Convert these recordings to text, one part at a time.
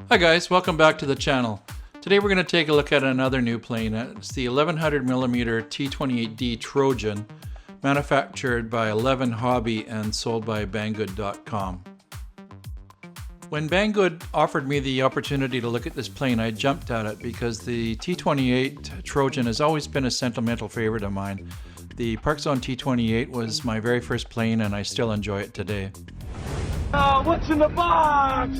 Hi guys, welcome back to the channel. Today we're going to take a look at another new plane. It's the 1100mm T-28D Trojan, manufactured by 11 Hobby and sold by Banggood.com. When Banggood offered me the opportunity to look at this plane, I jumped at it because the T-28 Trojan has always been a sentimental favorite of mine. The Park Zone T-28 was my very first plane and I still enjoy it today. What's in the box?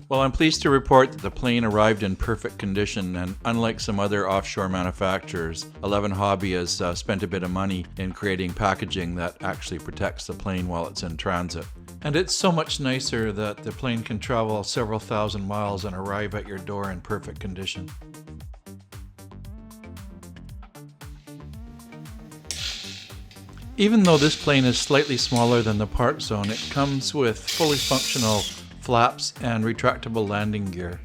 Well, I'm pleased to report that the plane arrived in perfect condition, and unlike some other offshore manufacturers, 11 Hobby has spent a bit of money in creating packaging that actually protects the plane while it's in transit. And it's so much nicer that the plane can travel several thousand miles and arrive at your door in perfect condition. Even though this plane is slightly smaller than the Park Zone, it comes with fully functional flaps and retractable landing gear.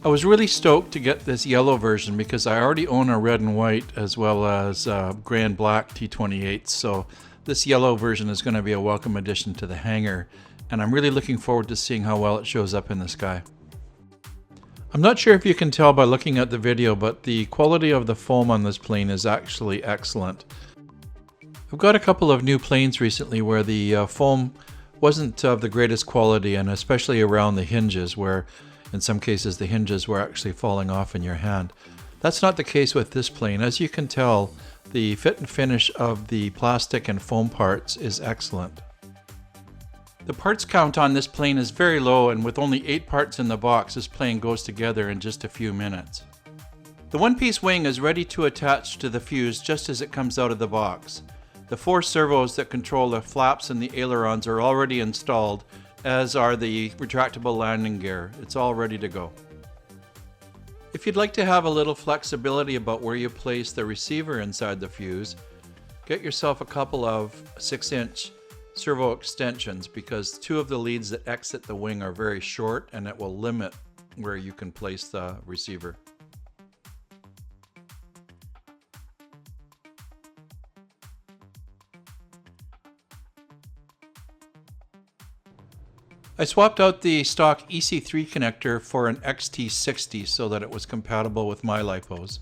I was really stoked to get this yellow version because I already own a red and white as well as gray and black T-28, so this yellow version is going to be a welcome addition to the hangar, and I'm really looking forward to seeing how well it shows up in the sky. I'm not sure if you can tell by looking at the video, but the quality of the foam on this plane is actually excellent. I've got a couple of new planes recently where the foam wasn't of the greatest quality, and especially around the hinges, where in some cases the hinges were actually falling off in your hand. That's not the case with this plane. As you can tell, the fit and finish of the plastic and foam parts is excellent. The parts count on this plane is very low, and with only 8 parts in the box, this plane goes together in just a few minutes. The one-piece wing is ready to attach to the fuse just as it comes out of the box. The 4 servos that control the flaps and the ailerons are already installed, as are the retractable landing gear. It's all ready to go. If you'd like to have a little flexibility about where you place the receiver inside the fuse, get yourself a couple of 6-inch Servo Extensions, because 2 of the leads that exit the wing are very short and it will limit where you can place the receiver. I swapped out the stock EC3 connector for an XT60 so that it was compatible with my lipos.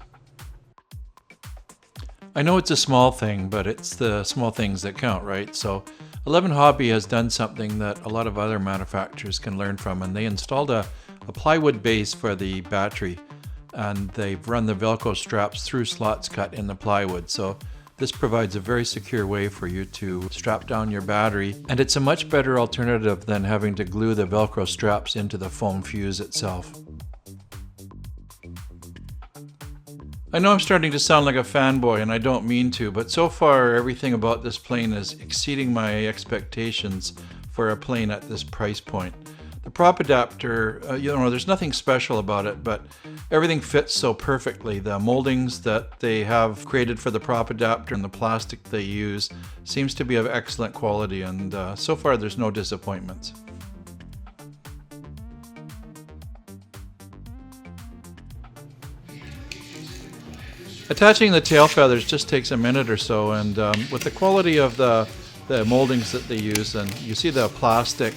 I know it's a small thing, but it's the small things that count, right? So 11 Hobby has done something that a lot of other manufacturers can learn from, and they installed a plywood base for the battery, and they've run the Velcro straps through slots cut in the plywood. So this provides a very secure way for you to strap down your battery, and it's a much better alternative than having to glue the Velcro straps into the foam fuse itself. I know I'm starting to sound like a fanboy, and I don't mean to, but so far everything about this plane is exceeding my expectations for a plane at this price point. The prop adapter, there's nothing special about it, but everything fits so perfectly. The moldings that they have created for the prop adapter and the plastic they use seems to be of excellent quality, and so far there's no disappointments. Attaching the tail feathers just takes a minute or so, and with the quality of the moldings that they use, and you see the plastic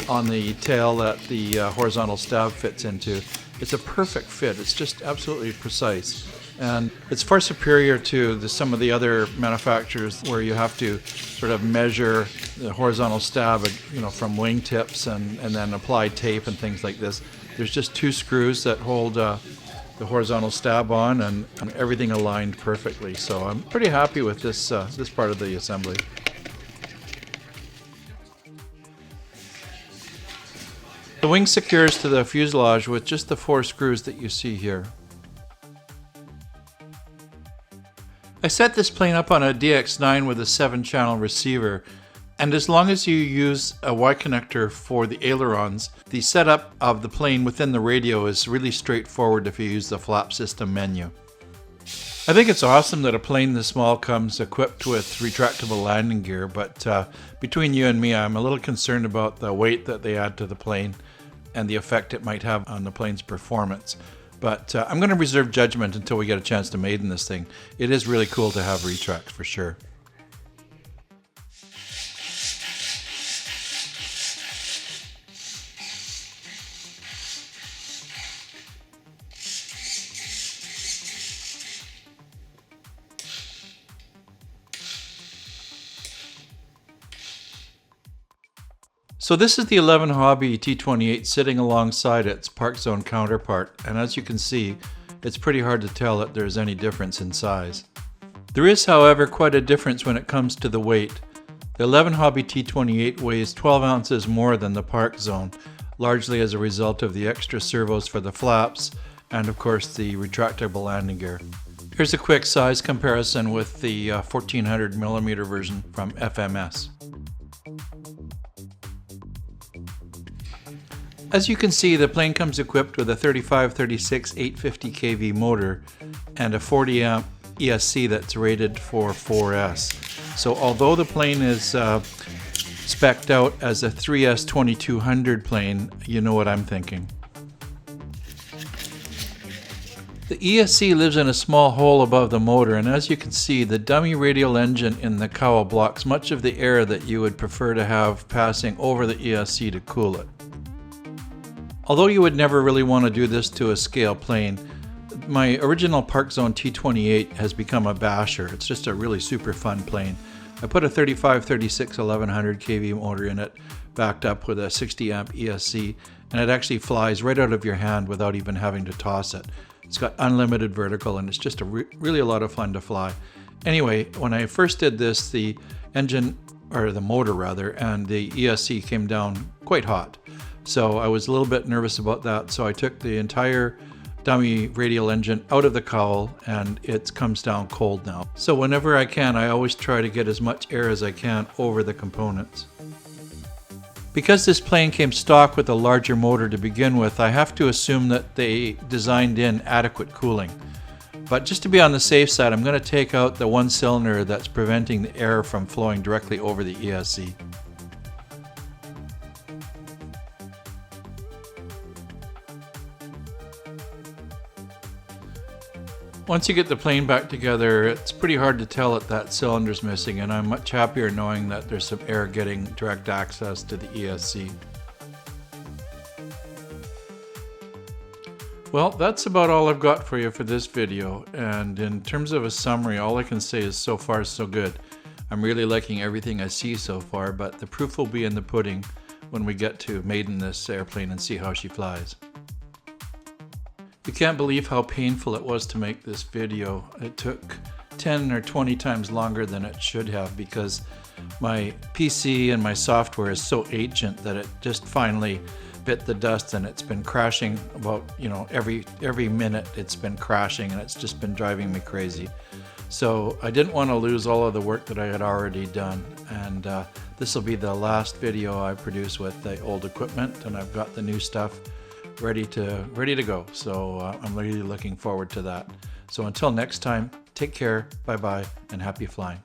on the tail that the horizontal stab fits into, it's a perfect fit. It's just absolutely precise, and it's far superior to some of the other manufacturers where you have to sort of measure the horizontal stab, from wingtips and then apply tape and things like this. There's just 2 screws that hold the horizontal stab on, and everything aligned perfectly. So I'm pretty happy with this part of the assembly. The wing secures to the fuselage with just the 4 screws that you see here. I set this plane up on a DX9 with a 7-channel receiver, and as long as you use a Y connector for the ailerons, the setup of the plane within the radio is really straightforward if you use the flap system menu. I think it's awesome that a plane this small comes equipped with retractable landing gear, but between you and me, I'm a little concerned about the weight that they add to the plane and the effect it might have on the plane's performance. But I'm going to reserve judgment until we get a chance to maiden this thing. It is really cool to have retracts for sure. So this is the 1100mm T-28 sitting alongside its Park Zone counterpart, and as you can see, it's pretty hard to tell that there's any difference in size. There is, however, quite a difference when it comes to the weight. The 1100mm T-28 weighs 12 ounces more than the Park Zone, largely as a result of the extra servos for the flaps and of course the retractable landing gear. Here's a quick size comparison with the 1400mm version from FMS. As you can see, the plane comes equipped with a 35-36 850 kV motor and a 40 amp ESC that's rated for 4S. So although the plane is spec'd out as a 3S 2200 plane, you know what I'm thinking. The ESC lives in a small hole above the motor, and as you can see, the dummy radial engine in the cowl blocks much of the air that you would prefer to have passing over the ESC to cool it. Although you would never really want to do this to a scale plane, my original Park Zone T-28 has become a basher. It's just a really super fun plane. I put a 35-36 1100 kV motor in it, backed up with a 60 amp ESC, and it actually flies right out of your hand without even having to toss it. It's got unlimited vertical, and it's just really a lot of fun to fly. Anyway, when I first did this, the engine, or the motor rather, and the ESC came down quite hot. So I was a little bit nervous about that, so I took the entire dummy radial engine out of the cowl, and it comes down cold now. So whenever I can, I always try to get as much air as I can over the components. Because this plane came stock with a larger motor to begin with, I have to assume that they designed in adequate cooling. But just to be on the safe side, I'm going to take out the one cylinder that's preventing the air from flowing directly over the ESC. Once you get the plane back together, it's pretty hard to tell that cylinder's missing, and I'm much happier knowing that there's some air getting direct access to the ESC. Well, that's about all I've got for you for this video, and in terms of a summary, all I can say is so far so good. I'm really liking everything I see so far, but the proof will be in the pudding when we get to maiden this airplane and see how she flies. You can't believe how painful it was to make this video. It took 10 or 20 times longer than it should have because my PC and my software is so ancient that it just finally bit the dust, and it's been crashing about, every minute it's been crashing, and it's just been driving me crazy. So I didn't want to lose all of the work that I had already done, and this will be the last video I produce with the old equipment, and I've got the new stuff ready to go. So I'm really looking forward to that. So until next time, take care, bye bye, and happy flying.